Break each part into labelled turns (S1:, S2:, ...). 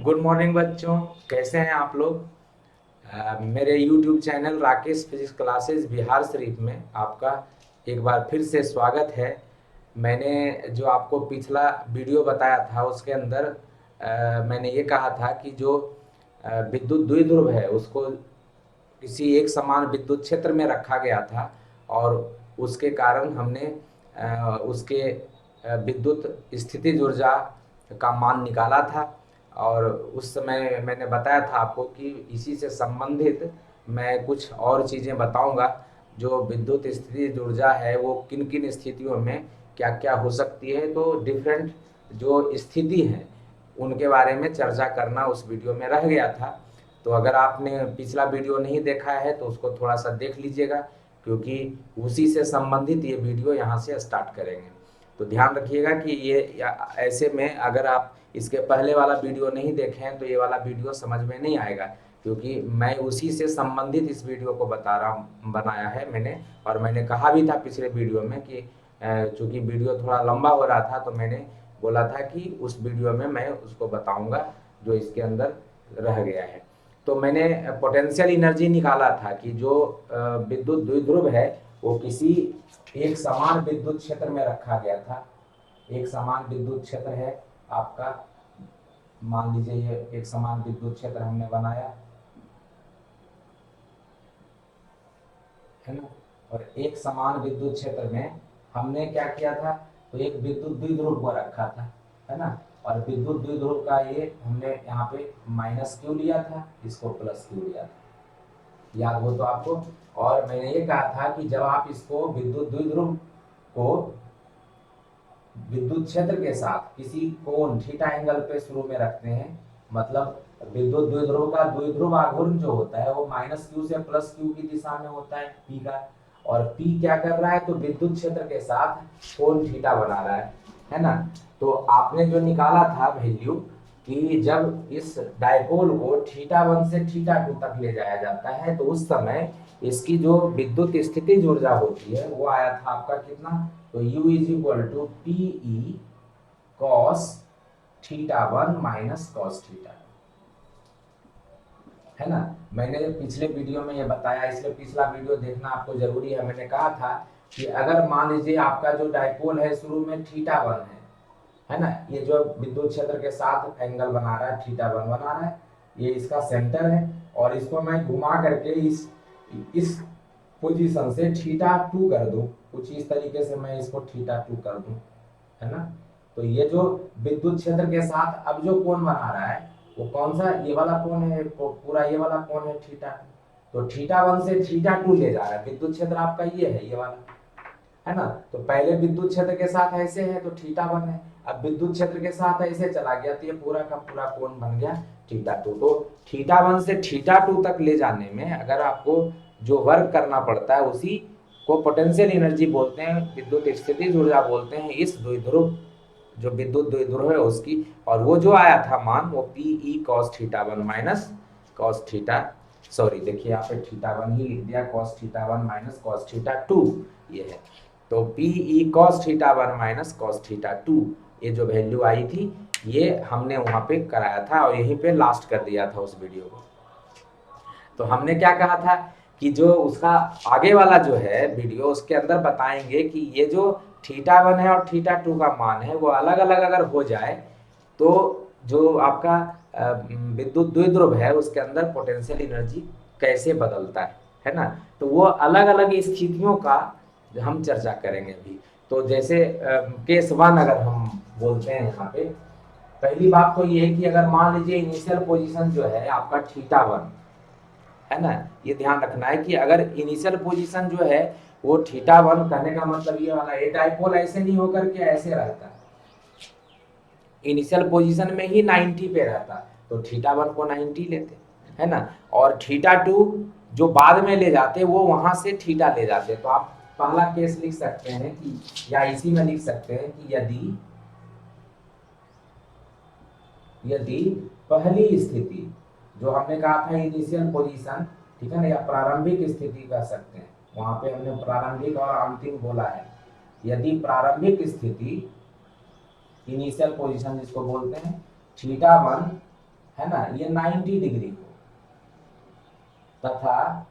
S1: Good morning बच्चों। कैसे हैं आप लोग। मेरे YouTube channel Rakesh physics classes Bihar Sharif में आपका एक बार फिर से स्वागत है। मैंने जो आपको पिछला वीडियो बताया था उसके अंदर मैंने ये कहा था कि जो विद्युत द्विध्रुव है उसको किसी एक समान विद्युत क्षेत्र में रखा गया था और उसके कारण हमने उसके विद्युत स्थितिज ऊर्जा का मान निकाला था। और उस समय मैंने बताया था आपको कि इसी से संबंधित मैं कुछ और चीज़ें बताऊंगा। जो विद्युत स्थितिज ऊर्जा है वो किन किन स्थितियों में क्या क्या हो सकती है, तो डिफरेंट जो स्थिति हैं उनके बारे में चर्चा करना उस वीडियो में रह गया था। तो अगर आपने पिछला वीडियो नहीं देखा है तो उसको थोड़ा सा देख लीजिएगा, क्योंकि उसी से संबंधित ये वीडियो यहाँ से स्टार्ट करेंगे। तो ध्यान रखिएगा कि ये ऐसे में अगर आप इसके पहले वाला वीडियो नहीं देखे हैं तो ये वाला वीडियो समझ में नहीं आएगा, क्योंकि मैं उसी से संबंधित इस वीडियो को बता रहा हूँ, बनाया है मैंने। और मैंने कहा भी था पिछले वीडियो में कि चूंकि वीडियो थोड़ा लंबा हो रहा था तो मैंने बोला था कि उस वीडियो में मैं उसको बताऊंगा जो इसके अंदर रह गया है। तो मैंने पोटेंशियल एनर्जी निकाला था कि जो विद्युत द्विध्रुव है वो किसी एक समान विद्युत क्षेत्र में रखा गया था। एक समान विद्युत क्षेत्र है आपका, मान लीजिए ये एक समान विद्युत क्षेत्र हमने बनाया है ना। और एक समान विद्युत क्षेत्र में हमने क्या किया था, तो एक विद्युत द्विध्रुव को रखा था, है ना। और विद्युत द्विध्रुव का ये हमने यहाँ पे माइनस क्यू लिया था, इसको प्लस क्यू लिया था, याद हो तो आपको। और मैंने ये कहा था कि जब आप इसको विद्युत द्विध्रुव को विद्युत क्षेत्र के साथ किसी कोण थीटा एंगल पे शुरू में रखते हैं, मतलब विद्युत द्विध्रुव का द्विध्रुव आघूर्ण जो होता है वो माइनस क्यू से प्लस क्यू की दिशा में होता है पी का। और पी क्या कर रहा है, तो विद्युत क्षेत्र के साथ कोण थीटा बना रहा है ना। तो आपने जो निकाला था वैल्यू कि जब इस डायपोल को थीटा 1 से थीटा 2 तक ले जाया जाता है तो उस समय इसकी जो विद्युत स्थितिज ऊर्जा होती है वो आया था आपका कितना, तो U is equal to P E cos theta 1 minus cos theta, है ना। मैंने पिछले वीडियो में ये बताया, इसलिए पिछला वीडियो देखना आपको जरूरी है। मैंने कहा था कि अगर मान लीजिए आपका जो डायपोल है शुरू में थीटा 1 है ना, ये जो विद्युत क्षेत्र के साथ एंगल बना रहा है थीटा 1 बना रहा है, ये इसका सेंटर है। और इसको मैं घुमा करके इस पोजीशन से थीटा 2 कर दूं, कुछ इस तरीके से मैं इसको थीटा 2 कर दूं, है ना। तो ये जो विद्युत क्षेत्र के साथ अब जो कोण बना रहा है वो कौन सा, ये वाला कोण है, पूरा ये वाला कोण है थीटा। तो थीटा 1 से थीटा 2 ले जा रहा है, विद्युत क्षेत्र आपका ये है, ये वाला, है ना। तो पहले विद्युत क्षेत्र के साथ ऐसे है तो थीटा 1 है, अब विद्युत क्षेत्र के साथ ऐसे चला गया तो ये पूरा का पूरा कोण बन गया थीटा 2। तो थीटा 1 से थीटा 2 तक ले जाने में अगर आपको जो वर्क करना पड़ता है उसी को पोटेंशियल एनर्जी बोलते हैं, विद्युत स्थितिज ऊर्जा बोलते हैं इस द्विध्रुव, जो विद्युत द्विध्रुव है उसकी। और वो जो आया था मान वो P E cos theta 1 minus cos theta, sorry देखिए यहाँ पे थीटा 1 ही लिख दिया, cos theta 1 minus cos theta 2 ये है। तो P E cos theta 1 minus cos theta 2 ये जो वैल्यू आई थी ये हमने वहां पे कराया था और यहीं पे लास्ट कर दिया था उस वीडियो को। तो हमने क्या कहा था कि जो उसका आगे वाला जो है वीडियो उसके अंदर बताएंगे कि ये जो थीटा 1 है और थीटा 2 का मान है वो अलग अलग अगर हो जाए तो जो आपका विद्युत द्विध्रुव है उसके अंदर पोटेंशियल एनर्जी कैसे बदलता है ना। तो वो अलग अलग स्थितियों का हम चर्चा करेंगे अभी। तो जैसे केस 1 अगर हम बोलते हैं यहाँ पे, पहली बात तो ये है कि अगर मान लीजिए इनिशियल पोजीशन जो है आपका थीटा 1 है ना, ये ध्यान रखना है कि अगर इनिशियल पोजीशन जो है वो थीटा 1, कहने का मतलब ये वाला ये डायपोल ऐसे नहीं होकर के ऐसे रहता, इनिशियल पोजीशन में ही 90 पे रहता, तो थीटा 1 को 90 लेते, है ना। और थीटा 2 जो बाद में ले जाते वो वहां से थीटा ले जाते। तो आप पहला केस लिख सकते हैं कि, या इसी में लिख सकते हैं कि यदि यदि पहली स्थिति जो हमने कहा था इनिशियल पोजीशन, ठीक है ना, या प्रारंभिक स्थिति कह सकते हैं, वहां पे हमने प्रारंभिक और अंतिम बोला है। यदि प्रारंभिक स्थिति इनिशियल पोजीशन जिसको बोलते हैं थीटा 1 है ना, ये 90 डिग्री हो, तथा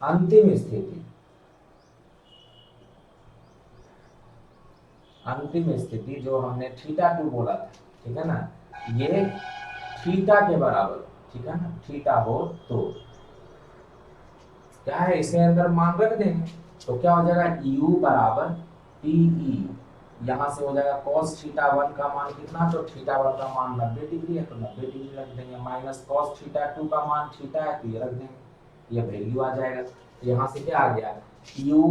S1: अंतिम स्थिति जो हमने थीटा 2 बोला था, ठीक है ना, ये थीटा के बराबर, ठीक है ना, थीटा हो तो क्या है, इसके अंदर मान रख देंगे तो क्या हो जाएगा, u बराबर PE, यहाँ से हो जाएगा cos θ1 का मान कितना, तो θ1 का मान 90 डिग्री है तो 90 डिग्री रख देंगे, माइनस cos θ2 का मान थीटा है तो ये रख देंगे, ये वैल्यू आ जाएगा। यहाँ से क्या आ गया, u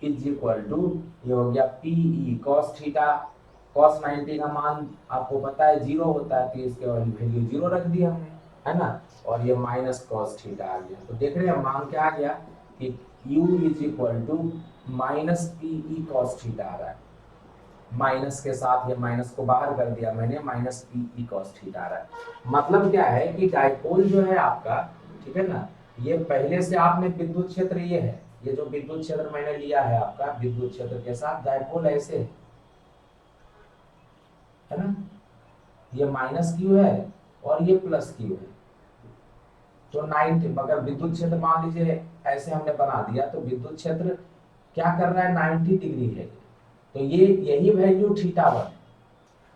S1: इज इक्वल टू, ये हो गया PE cos θ, cos 90 का मान आपको पता है 0 होता है तो इसके वैल्यू 0 रख दिया हमने, है ना, और ये माइनस कॉस थीटा आ गया। तो देख रहे हैं मान क्या आ गया कि u is equal to minus PE cos theta आ रहा है, माइनस के साथ ये माइनस को बाहर कर दिया मैंने, माइनस PE cos थीटा आ रहा है। मतलब क्या है कि डाइपोल जो है आपका, ठीक है ना, ये पहले से आपने विद्युत क्षेत्र ये है, ये जो विद्युत क्षेत्र मैंने लिया है आपका विद्युत क्षेत्र के साथ डाइपोल ऐसे है ना, ये माइनस क्यू है और ये प्लस क्यू है, तो 90, मगर विद्युत क्षेत्र मान लीजिए ऐसे हमने बना दिया तो विद्युत क्षेत्र क्या कर रहा है, 90 डिग्री है, तो ये यही वैल्यू θ1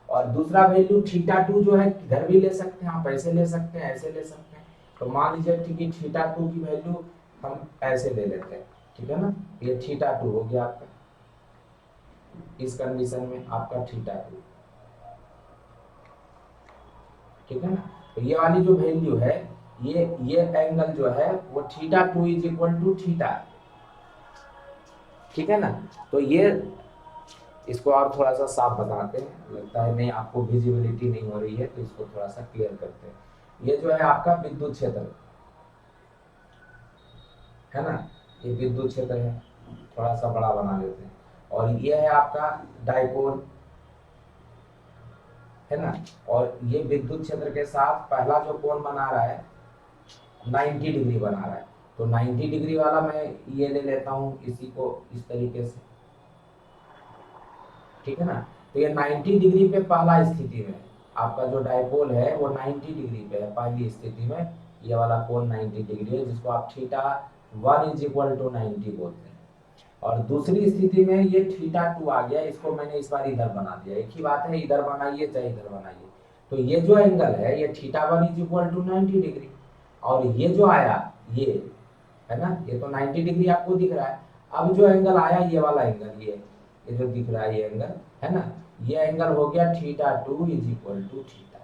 S1: और दूसरा वैल्यू θ2 जो है इधर भी ले सकते हैं आप, ऐसे ले सकते हैं, ऐसे ले सकते हैं, तो मान लीजिए ठीक है θ2 की वैल्यू हम ऐसे ले लेते हैं, ठीक है ना, ये θ2 हो गया आपका, इस कंडीशन में आपका θ2, ठीक है ना, तो ये वाली जो वैल्यू है, ये एंगल जो है वो θ2 इज इक्वल टू थीटा, ठीक है ना। तो ये इसको और थोड़ा सा साफ बताते हैं, लगता है नहीं आपको विजिबिलिटी नहीं हो रही है तो इसको थोड़ा सा क्लियर करते हैं। ये जो है आपका विद्युत क्षेत्र है ना, ये विद्युत क्षेत्र है, थोड़ा सा बड़ा बना देते हैं, और ये है आपका डाइपोल, है ना, और ये विद्युत क्षेत्र के साथ पहला जो कोण बना रहा है 90 डिग्री बना रहा है, तो 90 डिग्री वाला मैं ये ले लेता हूं इसी को इस तरीके से, ठीक है ना, तो ये 90 डिग्री पे पहला स्थिति में आपका जो डाइपोल है वो 90 डिग्री पे है पहली स्थिति में, ये वाला कोण 90 डिग्री है जिसको आप θ1 इज इक्वल टू 90 बोलते हैं, और दूसरी स्थिति में ये θ2 आ गया, इसको मैंने इस बार इधर बना दिया, एक ही बात है, इधर बनाइए चाहे इधर बनाइए, तो ये जो एंगल है ये θ1 इज इक्वल टू 90 डिग्री, और ये जो आया ये है ना, ये तो 90 डिग्री आपको दिख रहा है, अब जो एंगल आया ये वाला एंगल, ये जो दिख रहा है ये एंगल है ना, ये एंगल हो गया θ2 इज इक्वल टू थीटा,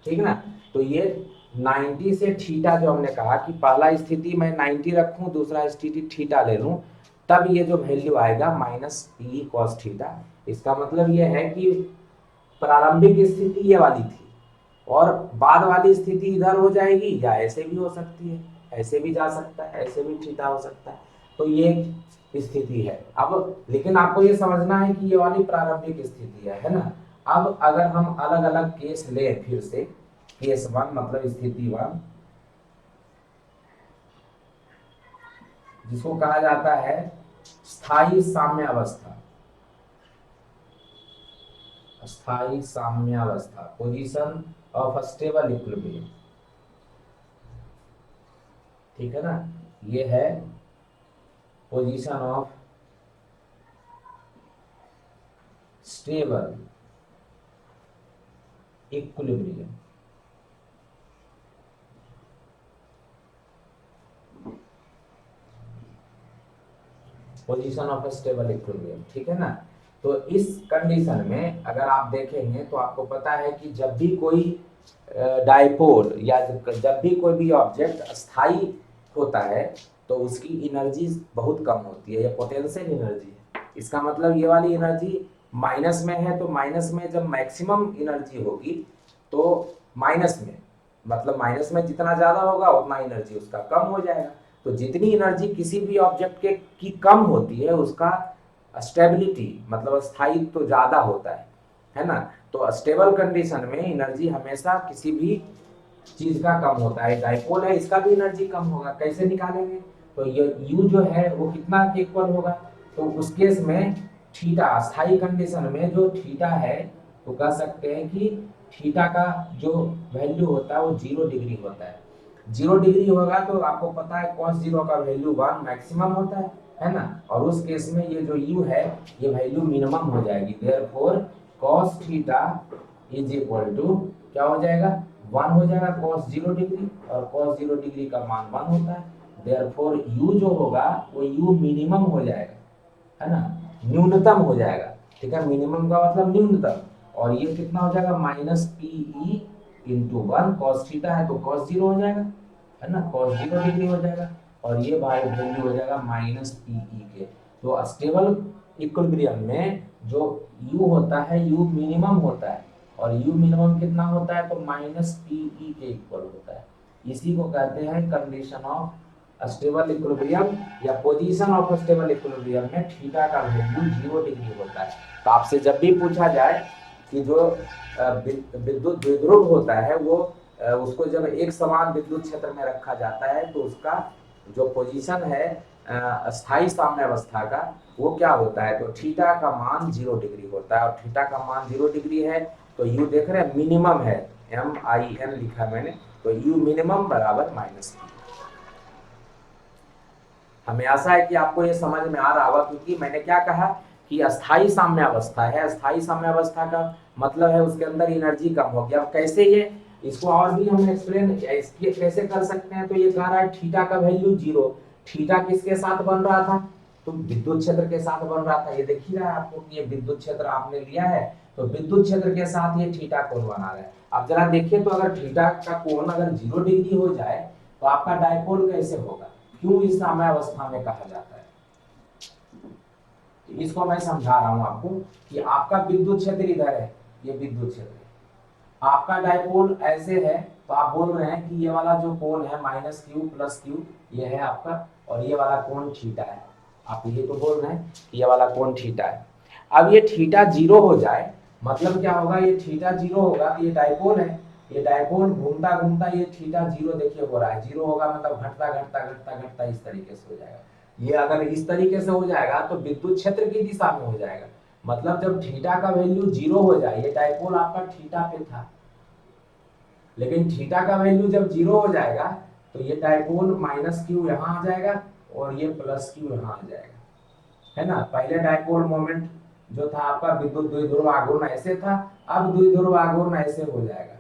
S1: ठीक है ना। तो ये 90 से थीटा जो हमने कहा कि पहला स्थिति मैं 90 रखूं, दूसरा स्थिति थीटा ले लूं, तब ये जो वैल्यू आएगा माइनस PE cos थीटा, इसका मतलब ये है कि प्रारंभिक स्थिति ये वाली थी और बाद वाली स्थिति इधर हो जाएगी, या ऐसे भी हो सकती है, ऐसे भी जा सकता है, ऐसे भी थीटा हो सकता है, तो ये स्थिति है। अब लेकिन आपको ये समझना है कि ये वाली प्रारंभिक स्थिति है ना। अब अगर हम अलग अलग केस लें, फिर से केस 1 मतलब स्थिति 1, जिसको कहा जाता है स्थायी साम्यावस्था, स्थायी साम्यावस्था, पोजीशन ऑफ स्टेबल इक्विलिब्रियम, ठीक है ना, ये है position of stable equilibrium, position of stable equilibrium, ठीक है ना। तो इस कंडीशन में अगर आप देखेंगे तो आपको पता है कि जब भी कोई डाइपोल या जब भी कोई भी ऑब्जेक्ट स्थायी होता है तो उसकी एनर्जी बहुत कम होती है, या पोटेंशियल एनर्जी है, इसका मतलब ये वाली एनर्जी माइनस में है, तो माइनस में जब मैक्सिमम एनर्जी होगी तो माइनस में, मतलब माइनस में जितना ज़्यादा होगा उतना एनर्जी उसका कम हो जाएगा, तो जितनी एनर्जी किसी भी ऑब्जेक्ट के की कम होती है उसका स्टेबिलिटी मतलब स्थायित्व तो ज़्यादा होता है ना। तो स्टेबल कंडीशन में एनर्जी हमेशा किसी भी चीज़ का कम होता है, डाइपोल है इसका भी एनर्जी कम होगा, कैसे निकालेंगे, तो ये U जो है वो कितना के इक्वल होगा, तो उस केस में थीटा स्थायी कंडीशन में जो थीटा है तो कह सकते हैं कि थीटा का जो वैल्यू होता है वो 0 डिग्री होता है। 0 डिग्री होगा तो आपको पता है cos 0 का वैल्यू 1 मैक्सिमम होता है ना। और उस केस में ये जो u है ये वैल्यू मिनिमम हो जाएगी। Therefore cos theta is equal to क्या हो जाएगा 1 हो जाएगा cos 0 डिग्री, और cos 0 डिग्री का मान 1 होता है। देयरफॉर u जो होगा वो u मिनिमम हो जाएगा, है ना, न्यूनतम हो जाएगा। ठीक है, मिनिमम का मतलब न्यूनतम, और ये कितना हो जाएगा minus PE into 1 cos theta है तो cos 0 हो जाएगा, है ना, cos 0 डिग्री हो जाएगा, और ये वैल्यू हो जाएगा माइनस पीई के। तो स्टेबल इक्विलिब्रियम में जो u होता है u मिनिमम होता है, और u मिनिमम कितना होता है तो माइनस पीई के इक्वल होता है। इसी को कहते हैं कंडीशन ऑफ स्टेबल इक्विलिब्रियम या पोजीशन ऑफ स्टेबल इक्विलिब्रियम में थीटा का वैल्यू 0 डिग्री होता है। तो आपसे जब भी पूछा जाए कि जो विद्युत द्विध्रुव होता है वो उसको जब एक समान विद्युत क्षेत्र में रखा जाता है तो उसका जो पोजीशन है स्थायी साम्यावस्था का वो क्या होता है तो थीटा का मान 0 डिग्री होता है। और थीटा का मान 0 डिग्री है तो यू देख रहे हैं मिनिमम है, MIN लिखा मैंने, तो यू मिनिमम बराबर माइनस पी। हमें आशा है कि आपको ये समझ में आ रहा होगा, क्योंकि मैंने क्या कहा कि अस्थाई साम्यावस्था है। अस्थाई साम्यावस्था का मतलब है उसके अंदर एनर्जी कम हो गया। अब कैसे ये इसको और भी हम एक्सप्लेन कैसे कर सकते हैं, तो ये कह रहा है थीटा का वैल्यू 0, थीटा किसके साथ बन रहा था तो विद्युत क्षेत्र के साथ बन रहा था। ये देख ही रहा है आपको कि ये विद्युत क्षेत्र आपने लिया है तो विद्युत क्षेत्र के साथ ये थीटा कोण बना रहा है। अब जरा देखिए तो अगर थीटा का कोण अगर 0 डिग्री हो जाए तो आपका डायपोल कैसे होगा, क्यों इस साम्यावस्था में कहा जाता है। इसको मैं समझा रहा हूं आपको कि आपका विद्युत क्षेत्र इधर है, ये विद्युत क्षेत्र है, आपका डायपोल ऐसे है, तो आप बोल रहे हैं कि ये वाला जो कोण है माइनस क्यू प्लस क्यू ये है आपका, और ये वाला कोण थीटा है। आप ये तो बोल रहे हैं कि ये वाला कोण थीटा है। अब ये थीटा 0 हो जाए मतलब क्या होगा, ये थीटा 0 होगा तो ये डायपोल है, ये डायपोल घूमता घूमता ये थीटा 0 देखिए हो रहा है, 0 होगा मतलब घटता घटता घटता घटता इस तरीके से हो जाएगा। ये अगर इस तरीके से हो जाएगा तो विद्युत क्षेत्र की दिशा में हो जाएगा। मतलब जब थीटा का वैल्यू 0 हो जाए, ये डायपोल आपका थीटा पे था, लेकिन थीटा का वैल्यू जब 0 हो जाएगा तो ये डायपोल माइनस क्यू यहाँ आ जाएगा और ये प्लस क्यू यहाँ आ जाएगा, है ना। पहले डायपोल मोमेंट जो था आपका विद्युत द्विध्रुव आघूर्ण ऐसे था, अब द्विध्रुव आघूर्ण ऐसे हो जाएगा।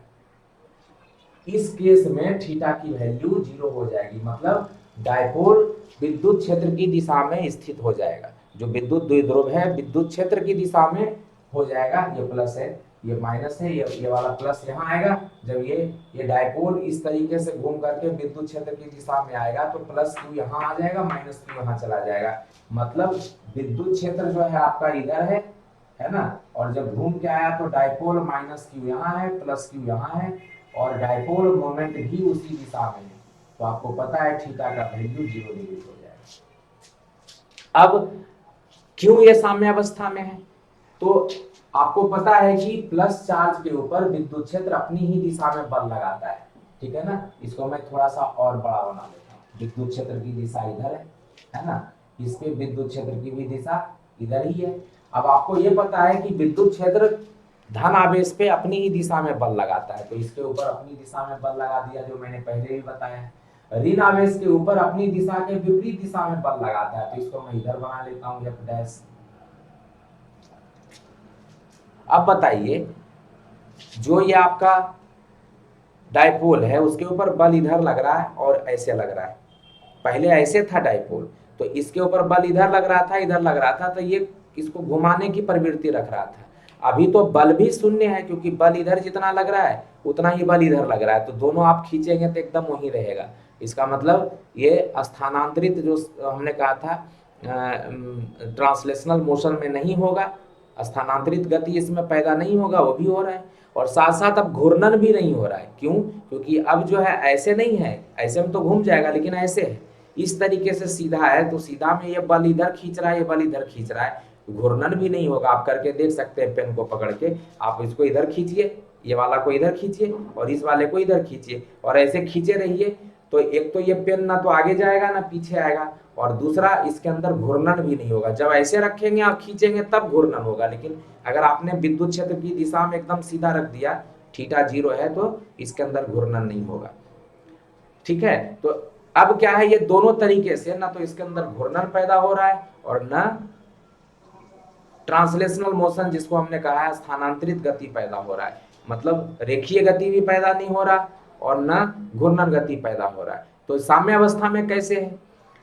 S1: इस केस में थीटा की वैल्यू 0 हो जाएगी, मतलब डायपोल विद्युत क्षेत्र की दिशा में स्थित हो जाएगा। जो विद्युत द्विध्रुव है विद्युत क्षेत्र की दिशा में हो जाएगा। ये प्लस है ये माइनस है, ये वाला प्लस यहाँ आएगा। जब ये डायपोल इस तरीके से घूम करके विद्युत क्षेत्र की दिशा में आएगा तो प्लस क्यू यहाँ आ जाएगा, माइनस क्यू यहाँ चला जाएगा। मतलब विद्युत क्षेत्र जो है आपका इधर है ना, और जब घूम के आया तो डायपोल माइनस क्यू यहाँ है प्लस क्यू यहाँ है, और डायपोल मोमेंट भी उसी दिशा में है। तो आपको पता है थीटा का वैल्यू 0 डिग्री हो जाएगा। अब क्यों ये साम्यावस्था में है, तो आपको पता है कि प्लस चार्ज के ऊपर विद्युत क्षेत्र अपनी ही दिशा में बल लगाता है, ठीक है ना। इसको मैं थोड़ा सा और बड़ा बना देता हूँ। विद्युत क्षेत्र की दिशा इधर है ना, इसके विद्युत क्षेत्र की भी दिशा इधर ही है। अब आपको ये पता है कि विद्युत क्षेत्र धन आवेश पे अपनी ही दिशा में बल लगाता है, तो इसके ऊपर अपनी दिशा में बल लगा दिया, जो मैंने पहले भी बताया। ऋण आवेश के ऊपर अपनी दिशा के विपरीत दिशा में बल लगाता है, तो इसको मैं इधर बना लेता हूँ F डैश। अब बताइए जो ये आपका डायपोल है उसके ऊपर बल इधर लग रहा है और ऐसे लग रहा है। पहले ऐसे था डायपोल तो इसके ऊपर बल इधर लग रहा था इधर लग रहा था, तो ये इसको घुमाने की प्रवृत्ति रख रहा था। अभी तो बल भी शून्य है क्योंकि बल इधर जितना लग रहा है उतना ही बल इधर लग रहा है, तो दोनों आप खींचेंगे तो एकदम वही रहेगा। इसका मतलब ये स्थानांतरित जो हमने कहा था ट्रांसलेशनल मोशन में नहीं होगा, स्थानांतरित गति इसमें पैदा नहीं होगा, वो भी हो रहा है। और साथ साथ अब घूर्णन भी नहीं हो रहा है। क्यों? क्योंकि अब जो है ऐसे नहीं है, ऐसे में तो घूम जाएगा, लेकिन ऐसे है इस तरीके से सीधा है, तो सीधा में ये बल इधर खींच रहा है, ये बल इधर खींच रहा है, घूर्णन भी नहीं होगा। आप करके देख सकते हैं, पेन को पकड़ के आप इसको इधर खींचिए, ये वाला को इधर खींचिए और इस वाले को इधर खींचिए और ऐसे खींचे रहिए, तो एक तो ये पेन ना तो आगे जाएगा ना पीछे आएगा, और दूसरा इसके अंदर घूर्णन भी नहीं होगा। जब ऐसे रखेंगे और खींचेंगे तब घूर्णन होगा, लेकिन अगर आपने विद्युत क्षेत्र की दिशा में एकदम सीधा रख दिया, थीटा 0 है, तो इसके अंदर घूर्णन नहीं होगा। ठीक है, तो अब क्या है, ये दोनों तरीके से ना तो इसके अंदर घूर्णन पैदा हो रहा है और ना ट्रांसलेशनल मोशन, जिसको हमने कहा है स्थानांतरित गति पैदा हो रहा है। मतलब रेखीय गति भी पैदा नहीं हो रहा और ना घूर्णन गति पैदा हो रहा है। तो साम्यावस्था में कैसे है?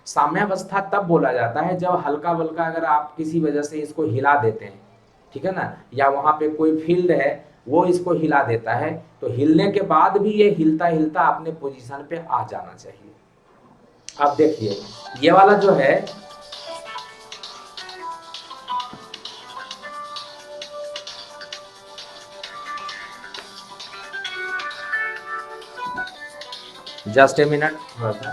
S1: साम्यावस्था तब बोला जाता है जब हल्का बल्का अगर आप किसी वजह से इसको हिला देते हैं, ठीक है ना, या वहां पे कोई फील्ड है वो इसको हिला देता है, तो हिलने के बाद भी ये हिलता हिलता अपने पोजीशन पे आ जाना चाहिए। अब देखिए ये वाला जो है, जस्ट ए मिनट थोड़ा सा।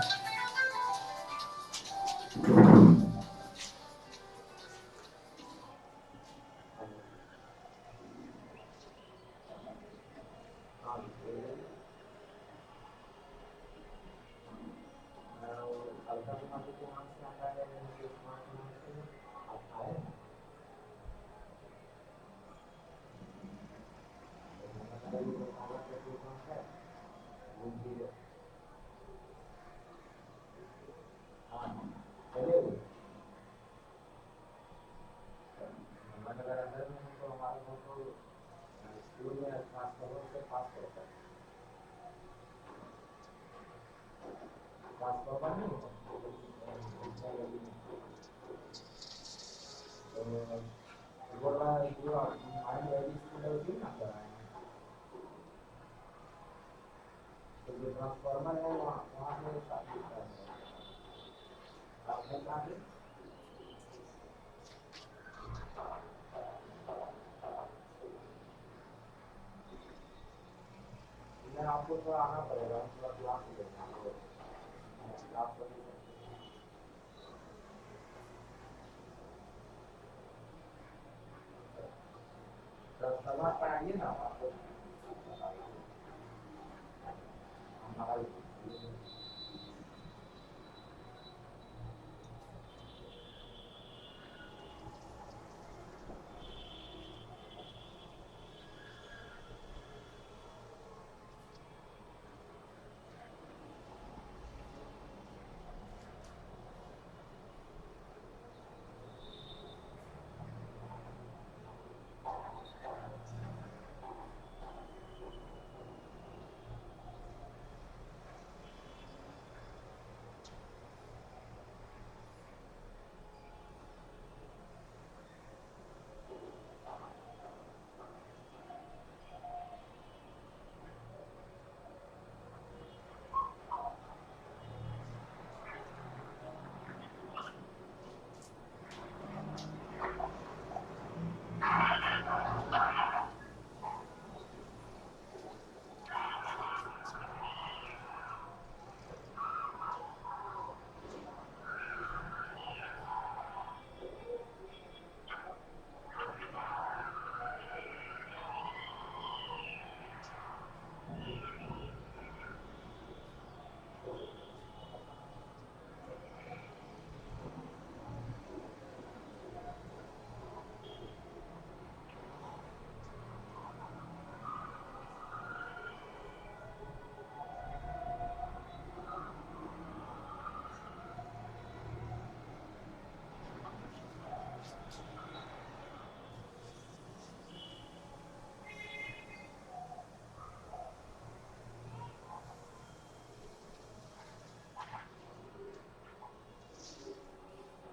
S1: ट्रांसफार्मर है वहाँ से आपको थोड़ा आना पड़ेगा, थोड़ा क्लास ट्रांसफार्मर पर आइए ना आपको हमारा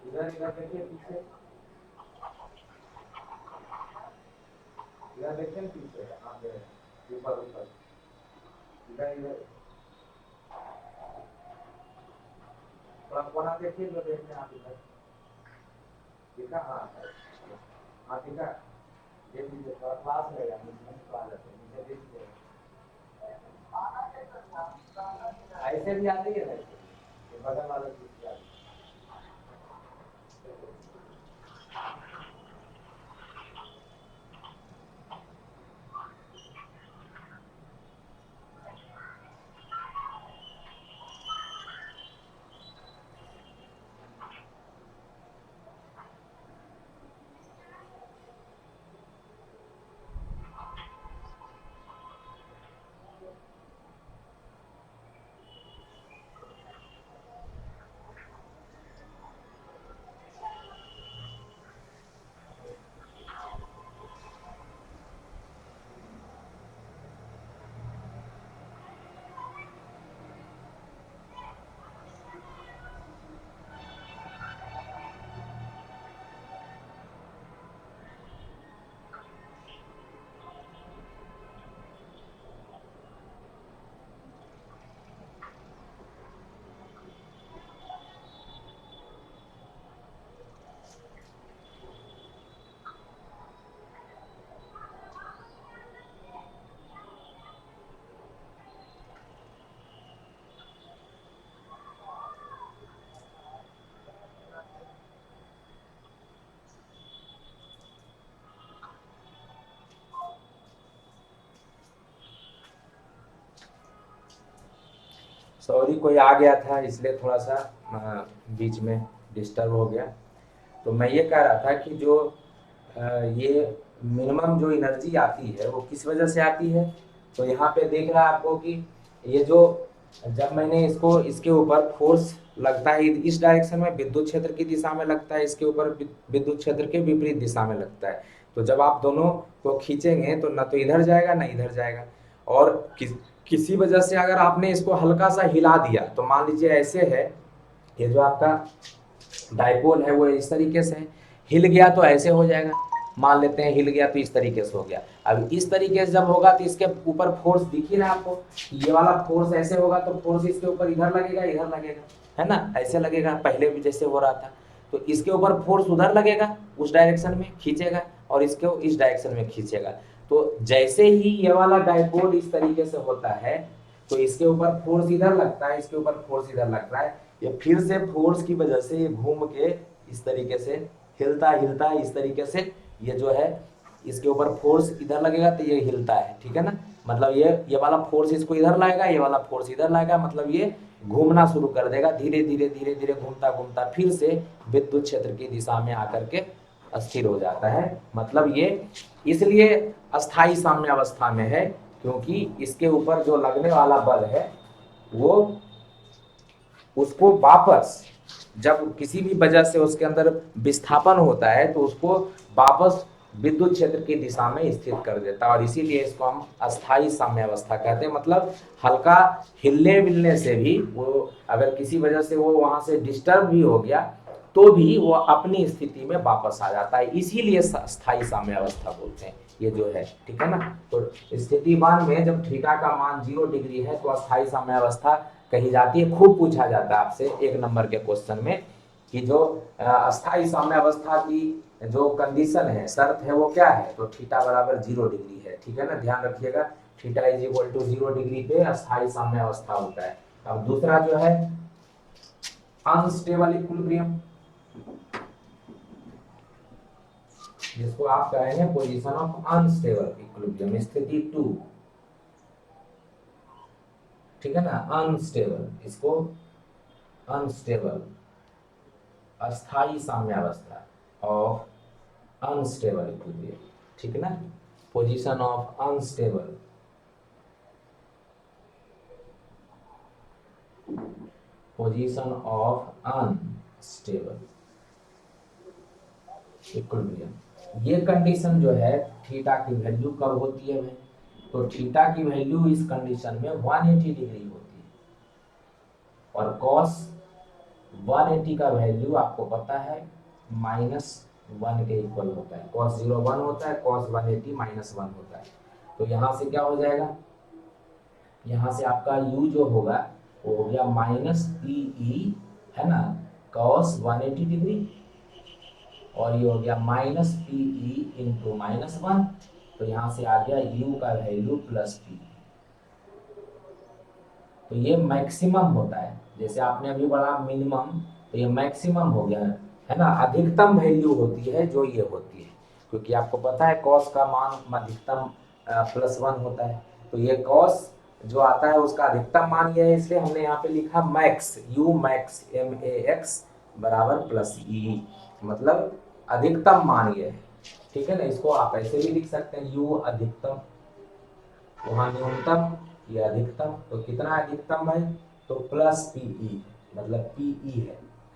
S1: इधर इधर देखिए पीछे, इधर देखिए पीछे आप ऊपर ऊपर इधर इधर थोड़ा कोना देखिए, जो देखने आप इधर ठीक है। हाँ हाँ ठीक है, देख लीजिए थोड़ा क्लास रहेगा, नीचे आ जाते हैं, नीचे देख लीजिए ऐसे भी आती है ना, ये बगल वाला चीज भी आती सॉरी कोई आ गया था इसलिए थोड़ा सा बीच में डिस्टर्ब हो गया। तो मैं ये कह रहा था कि जो ये मिनिमम जो एनर्जी आती है वो किस वजह से आती है। तो यहाँ पे देख रहा है आपको कि ये जो जब मैंने इसको इसके ऊपर फोर्स लगता है इस डायरेक्शन में विद्युत क्षेत्र की दिशा में लगता है, इसके ऊपर विद्युत क्षेत्र के विपरीत दिशा में लगता है। तो जब आप दोनों को खींचेंगे तो ना तो इधर जाएगा ना इधर जाएगा। और किसी वजह से अगर आपने इसको हल्का सा हिला दिया तो मान लीजिए ऐसे है, ये जो आपका डाइपोल है वो इस तरीके से हिल गया तो ऐसे हो जाएगा। मान लेते हैं हिल गया तो इस तरीके से हो गया। अब इस तरीके से जब होगा तो इसके ऊपर फोर्स दिख ही रहा है आपको, ये वाला फोर्स ऐसे होगा तो फोर्स इसके ऊपर इधर लगेगा इधर लगेगा, है ना, ऐसे लगेगा पहले भी जैसे हो रहा था। तो इसके ऊपर फोर्स उधर लगेगा उस डायरेक्शन में खींचेगा और इसके इस डायरेक्शन में खींचेगा। तो जैसे ही ये वाला डाइपोल इस तरीके से होता है तो इसके ऊपर फोर्स इधर लगता है, इसके ऊपर फोर्स इधर लगता है। ये फिर से फोर्स की वजह से ये घूम के इस तरीके से हिलता हिलता है इस तरीके से, ये जो है इसके ऊपर फोर्स इधर लगेगा तो ये हिलता है, ठीक है ना। मतलब ये वाला फोर्स इसको इधर लाएगा, ये वाला फोर्स इधर लाएगा, मतलब ये घूमना शुरू कर देगा, धीरे धीरे धीरे धीरे घूमता घूमता फिर से विद्युत क्षेत्र की दिशा में आकर के अस्थिर हो जाता है। मतलब ये इसलिए अस्थाई साम्यावस्था में है क्योंकि इसके ऊपर जो लगने वाला बल है वो उसको वापस जब किसी भी वजह से उसके अंदर विस्थापन होता है तो उसको वापस विद्युत क्षेत्र की दिशा में स्थित कर देता है। और इसीलिए इसको हम अस्थाई साम्यावस्था कहते हैं। मतलब हल्का हिलने मिलने से भी वो अगर किसी वजह से वो वहां से डिस्टर्ब भी हो गया तो भी वो अपनी स्थिति में वापस आ जाता है, इसीलिए अस्थाई साम्यावस्था बोलते हैं ये जो है, ठीक है ना। तो स्थितिमान में जब थीटा का मान 0 डिग्री है तो अस्थाई साम्यावस्था कही जाती है। खूब पूछा जाता है आपसे 1 नंबर के क्वेश्चन में कि जो अस्थाई साम्यावस्था की जो कंडीशन है, शर्त है, वो क्या है, तो थीटा बराबर 0 डिग्री है, ठीक है ना, ध्यान रखिएगा। Theta is equal to 0 degree पे अस्थाई साम्यावस्था होता है। अब दूसरा जो है अनस्टेबल इक्विलिब्रियम, जिसको आप कहेंगे पोजीशन ऑफ अनस्टेबल इक्विलिब्रियम, स्थिति 2, ठीक है ना। अनस्टेबल, इसको अनस्टेबल अस्थाई साम्यावस्था ऑफ अनस्टेबल इक्विलिब्रियम, ठीक है ना, position of unstable position of unstable equilibrium. ये कंडीशन जो है थीटा की वैल्यू कब होती है भाई, तो थीटा की वैल्यू इस कंडीशन में 180 डिग्री होती है और कॉस 180 का वैल्यू आपको पता है -1 के इक्वल होता है। cos 0 1 होता है, cos 180 -1 होता है। तो यहाँ से क्या हो जाएगा, यहाँ से आपका u जो होगा वो हो गया -PE, है ना, cos 180 डिग्री, और ये हो गया -PE इंटू -1, तो यहाँ से आ गया u का वैल्यू +P। तो ये मैक्सिमम होता है, जैसे आपने अभी बोला मिनिमम, तो ये मैक्सिमम हो गया है ना। अधिकतम वैल्यू होती है जो ये होती है, क्योंकि आपको पता है कॉस का मान अधिकतम +1 होता है। तो ये कॉस जो आता है उसका अधिकतम मान ये है, इसलिए हमने यहाँ पे लिखा मैक्स, यू मैक्स MAX बराबर +E, मतलब अधिकतम मान ये है, ठीक है ना। इसको आप ऐसे भी लिख सकते हैं, यू अधिकतम, वहां न्यूनतम, ये अधिकतम, तो कितना अधिकतम भाई, तो +PE, मतलब PE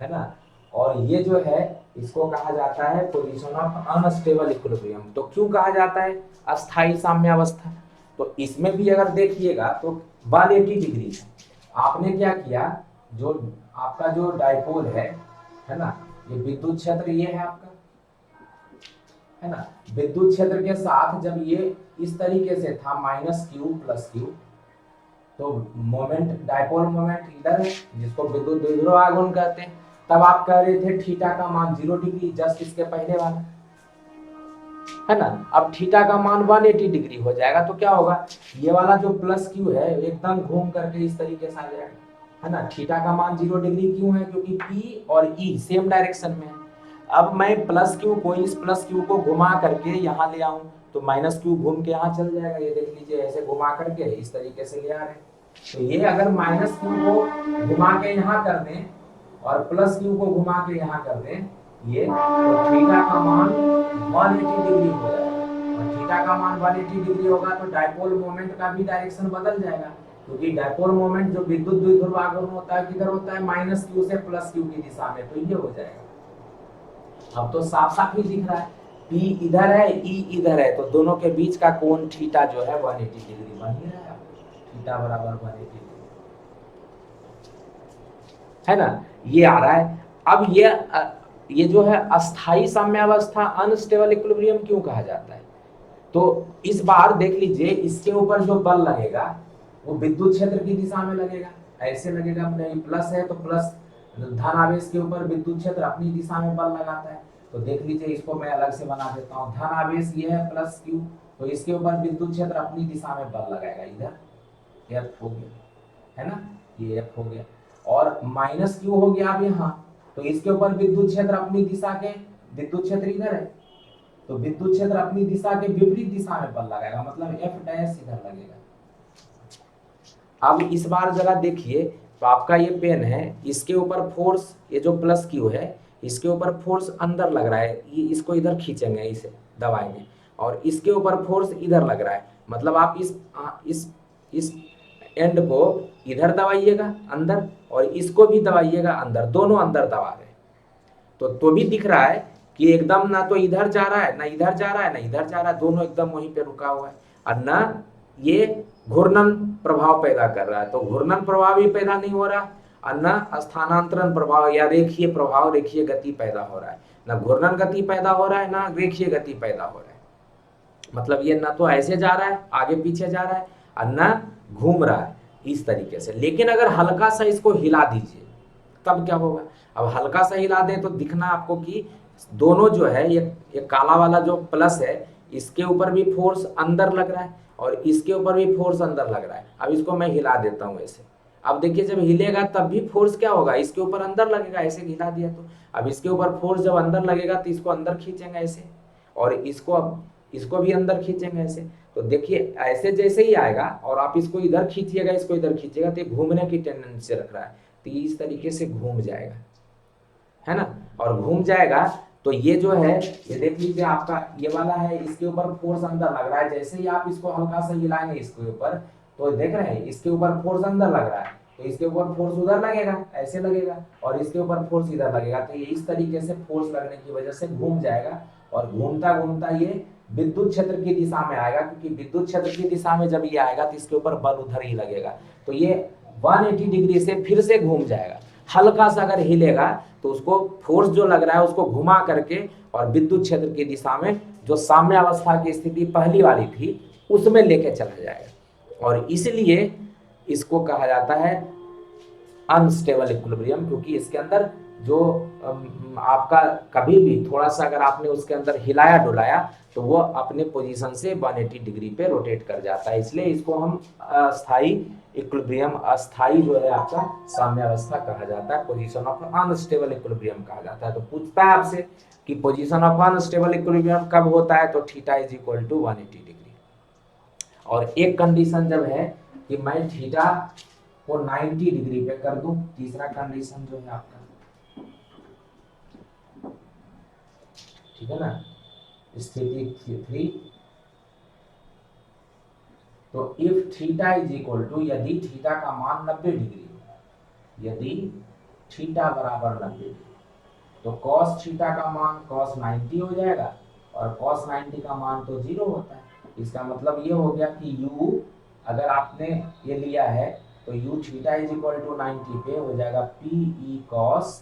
S1: है ना। और ये जो है इसको कहा जाता है पोजीशन ऑफ अनस्टेबल इक्विलिब्रियम। तो क्यों कहा जाता है अस्थाई साम्यावस्था, तो इसमें भी अगर देखिएगा तो 180 डिग्री है। आपने क्या किया, जो आपका जो डाइपोल है ना, ये विद्युत क्षेत्र ये है आपका, है ना। विद्युत क्षेत्र के साथ जब ये इस तरीके से था -Q+Q, तो मोमेंट, डाइपोल मोमेंट इधर है, जिसको विद्युत द्विध्रुव आघूर्ण कहते हैं। तब आप कह रहे थे थीटा का मान 0 डिग्री, जस्ट इसके पहले वाला, है ना। अब थीटा का मान 180 डिग्री हो जाएगा तो क्या होगा, ये वाला जो +Q है एकदम घूम करके इस तरीके से आ जाएगा, है ना। थीटा का मान 0 डिग्री क्यों है, क्योंकि P और E सेम डायरेक्शन में है। अब मैं +Q को, इस +Q को घुमा करके यहाँ ले आऊं तो -Q घूम के यहाँ चल जाएगा, ये देख लीजिए, ऐसे घुमा करके इस तरीके से ले आ रहे हैं, तो ये अगर माइनस क्यू को घुमा के यहाँ कर दें और प्लस क्यू को घुमा के यहाँ कर दें ये, तो थीटा का मान 180 डिग्री हो जाएगा। और थीटा का मान 180 डिग्री होगा तो डायपोल मोमेंट का भी डायरेक्शन बदल जाएगा, क्योंकि डायपोल मोमेंट जो विद्युत द्विध्रुव आघूर्ण होता है किधर होता है, माइनस क्यू से प्लस क्यू की दिशा में, तो ये हो जाएगा। अब तो साफ साफ ही दिख रहा है, P इधर है, E इधर है, तो दोनों के बीच का कोण थीटा जो है 180 डिग्री बन ही रहा है, थीटा बराबर 180 डिग्री है ना, ये आ रहा है। अब ये जो है अस्थाई साम्यावस्था अनस्टेबल इक्विलिब्रियम क्यों कहा जाता है, तो इस बार देख लीजिए इसके ऊपर जो बल लगेगा वो विद्युत क्षेत्र की दिशा में लगेगा, ऐसे लगेगा, नहीं प्लस है तो प्लस धनावेश के ऊपर विद्युत क्षेत्र अपनी दिशा में बल लगाता है। तो देख लीजिए इसको मैं अलग से बना देता हूँ, धनावेश ये है प्लस क्यू, तो इसके ऊपर विद्युत क्षेत्र अपनी दिशा में बल लगाएगा, इधर एफ हो गया है ना, ये एफ हो गया, और माइनस क्यू हो गया अब यहाँ, तो इसके ऊपर विद्युत क्षेत्र अपनी दिशा के, विद्युत क्षेत्र इधर है तो विद्युत क्षेत्र अपनी दिशा के विपरीत दिशा में बल लगाएगा, मतलब एफ डैश इधर लगेगा। अब इस बार जरा देखिए, तो आपका ये पेन है, इसके ऊपर फोर्स ये जो प्लस क्यू है इसके ऊपर फोर्स अंदर लग रहा है, ये इसको इधर खींचेंगे, इसे दबाएंगे, और इसके ऊपर फोर्स इधर लग रहा है, मतलब आप इस एंड को इधर दबाइएगा अंदर और इसको भी दबाइएगा अंदर, दोनों अंदर दबा रहे, तो भी दिख रहा है कि एकदम ना तो इधर जा रहा है, ना इधर जा रहा है, ना इधर जा रहा है, दोनों एकदम वहीं पे रुका हुआ है, और ना ये घूर्णन प्रभाव पैदा कर रहा है, तो घूर्णन प्रभाव भी पैदा नहीं हो रहा, और न स्थानांतरण प्रभाव या रेखीय प्रभाव, रेखीय गति पैदा हो रहा है, ना घूर्णन गति पैदा हो रहा है, ना रेखीय गति पैदा हो रहा है, मतलब ये ना तो ऐसे जा रहा है आगे पीछे जा रहा है और ना घूम रहा है इस तरीके से। लेकिन अगर हल्का सा इसको हिला दीजिए तब क्या होगा, अब हल्का सा हिला दें तो दिखना आपको कि दोनों जो है ये काला वाला जो प्लस है इसके ऊपर भी फोर्स अंदर लग रहा है और इसके ऊपर भी फोर्स अंदर लग रहा है। अब इसको मैं हिला देता हूँ ऐसे, अब देखिए जब हिलेगा तब भी फोर्स क्या होगा, इसके ऊपर अंदर लगेगा, ऐसे हिला दिया तो अब इसके ऊपर फोर्स जब अंदर लगेगा तो इसको अंदर खींचेंगे ऐसे, और इसको भी अंदर खींचेंगे ऐसे, तो देखिए ऐसे जैसे ही आएगा और आप इसको इधर खींचिएगा, इसको इधर खींचिएगा तो ये घूमने की टेंडेंसी रख रहा है, तो ये इस तरीके से घूम जाएगा, है ना, और घूम जाएगा तो ये जो है ये देख लीजिए आपका ये वाला है, इसके ऊपर फोर्स अंदर लग रहा है, जैसे ही आप इसको हल्का सा हिलाएंगे इसके ऊपर तो देख रहे हैं इसके ऊपर फोर्स अंदर लग रहा है, तो इसके ऊपर फोर्स उधर लगेगा, ऐसे लगेगा, और इसके ऊपर फोर्स इधर लगेगा, तो ये इस तरीके से फोर्स लगने की वजह से घूम जाएगा, और घूमता घूमता ये विद्युत क्षेत्र की दिशा में आएगा, क्योंकि विद्युत क्षेत्र की दिशा में जब ये आएगा तो इसके ऊपर बल उधर ही लगेगा, तो ये 180 डिग्री से फिर से घूम जाएगा। हल्का सा अगर हिलेगा तो उसको फोर्स जो लग रहा है उसको घुमा करके और विद्युत क्षेत्र की दिशा में जो साम्यावस्था की स्थिति पहली वाली थी उसमें लेके चला जाएगा, और इसलिए इसको कहा जाता है अनस्टेबल इक्विलिब्रियम, क्योंकि इसके अंदर जो आपका कभी भी थोड़ा सा अगर आपने उसके अंदर हिलाया डुलाया तो वो अपने पोजीशन से 180 डिग्री पे रोटेट कर जाता है, इसलिए इसको हम अस्थाई इक्विलिब्रियम, अस्थाई जो है आपका साम्यावस्था कहा जाता है, पोजीशन ऑफ अनस्टेबल इक्विलिब्रियम कहा जाता है। तो पूछता है आपसे कि पोजीशन ऑफ अनस्टेबल इक्विलिब्रियम कब होता है, तो theta is equal to 180 degree, और एक कंडीशन जब है कि मैं थीटा को 90 डिग्री पे कर दूं, तीसरा कंडीशन जो है आपका, ठीक है ना, स्थिति 3, तो if theta is equal to, यदि थीटा का मान 90 डिग्री, यदि थीटा बराबर 90 डिग्री, तो cos थीटा का मान cos 90 हो जाएगा, और cos 90 का मान तो 0 होता है। इसका मतलब ये हो गया कि u अगर आपने ये लिया है तो u theta is equal to 90 पे हो जाएगा p e cos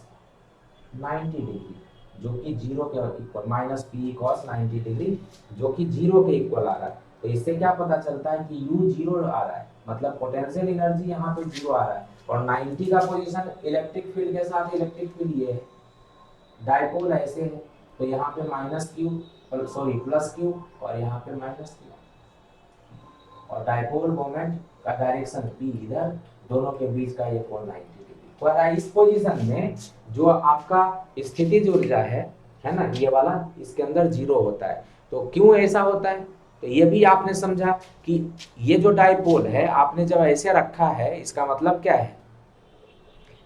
S1: 90 डिग्री, जो कि 0 के equal, minus P E cos 90 degree, जो कि 0 के इक्वल आ रहा है। तो इससे क्या पता चलता है कि U 0 आ रहा है, मतलब पोटेंशियल एनर्जी यहाँ पे 0 आ रहा है, और 90 का पोजीशन इलेक्ट्रिक फील्ड के साथ, इलेक्ट्रिक फील्ड ये है, डायपोल ऐसे है, तो यहाँ पे minus Q, sorry plus Q, और यहाँ पे माइनस क्यू, और डायपोल मोमेंट का डायरेक्शन P इधर, दोनों के बीच का ये कोण 90 डिग्री। तो इस पोजीशन में जो आपका स्थितिज ऊर्जा है ना, ये वाला इसके अंदर 0 होता है। तो क्यों ऐसा होता है, तो ये भी आपने समझा कि ये जो डाइपोल है आपने जब ऐसे रखा है, इसका मतलब क्या है,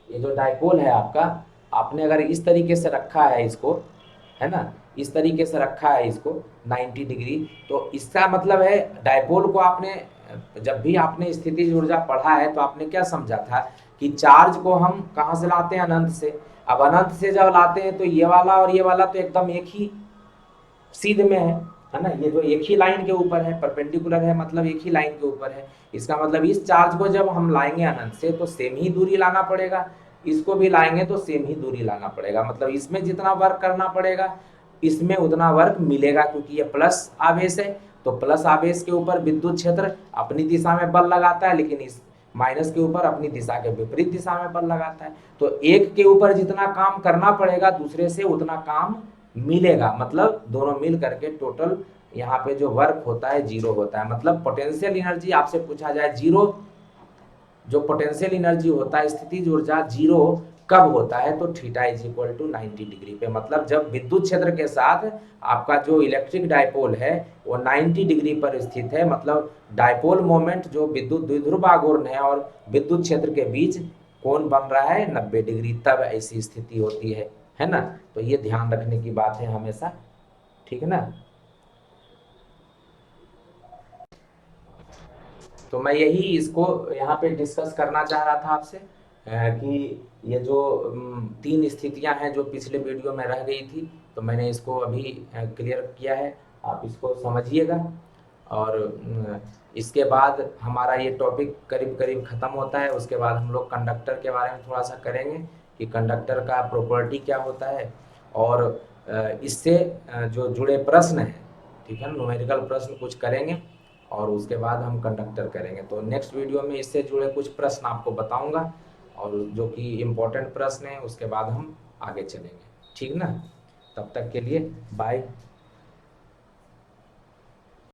S1: ये जो डाइपोल है आपका, आपने अगर इस तरीके से रखा है इसको, है ना, इस तरीके से रखा है इसको 90 डिग्री, तो इसका मतलब है डाइपोल को आपने, जब भी आपने स्थितिज ऊर्जा पढ़ा है तो आपने क्या समझा था कि चार्ज को हम कहाँ से लाते हैं, अनंत से। अब अनंत से जब लाते हैं तो ये वाला और ये वाला तो एकदम एक ही सीध में है ना, ये जो एक ही लाइन के ऊपर है, परपेंडिकुलर है, मतलब एक ही लाइन के ऊपर है। इसका मतलब इस चार्ज को जब हम लाएंगे अनंत से तो सेम ही दूरी लाना पड़ेगा, इसको भी लाएंगे तो सेम ही दूरी लाना पड़ेगा, मतलब इसमें जितना वर्क करना पड़ेगा इसमें उतना वर्क मिलेगा, क्योंकि ये प्लस आवेश है। तो प्लस आवेश के ऊपर विद्युत क्षेत्र अपनी दिशा में बल लगाता है, लेकिन इस माइनस के ऊपर अपनी दिशा के विपरीत दिशा में बल लगाता है। तो एक के ऊपर जितना काम करना पड़ेगा दूसरे से उतना काम मिलेगा, मतलब दोनों मिल करके टोटल यहाँ पे जो वर्क होता है जीरो होता है। मतलब पोटेंशियल एनर्जी आपसे पूछा जाए जीरो, जो पोटेंशियल एनर्जी होता है स्थितिज ऊर्जा जीरो कब होता है, तो theta is equal to 90 degree पे, मतलब जब विद्युत क्षेत्र के साथ आपका जो इलेक्ट्रिक डाइपोल है वो 90 डिग्री पर स्थित है, मतलब डाइपोल मोमेंट जो विद्युत द्विध्रुव आघूर्ण है और विद्युत क्षेत्र के बीच कोण बन रहा है 90 डिग्री, तब ऐसी स्थिति होती है ना। तो ये ध्यान रखने की बात है हमेशा, ठीक है ना। तो मैं यही इसको यहाँ पे डिस्कस करना चाह रहा था आपसे कि ये जो तीन स्थितियां हैं जो पिछले वीडियो में रह गई थी, तो मैंने इसको अभी क्लियर किया है, आप इसको समझिएगा। और इसके बाद हमारा ये टॉपिक करीब करीब ख़त्म होता है। उसके बाद हम लोग कंडक्टर के बारे में थोड़ा सा करेंगे कि कंडक्टर का प्रॉपर्टी क्या होता है, और इससे जो जुड़े प्रश्न हैं, ठीक है, न्यूमेरिकल प्रश्न कुछ करेंगे, और उसके बाद हम कंडक्टर करेंगे। तो नेक्स्ट वीडियो में इससे जुड़े कुछ प्रश्न आपको बताऊंगा, और जो कि इम्पोर्टेंट प्रश्न है, उसके बाद हम आगे चलेंगे, ठीक ना। तब तक के लिए बाय।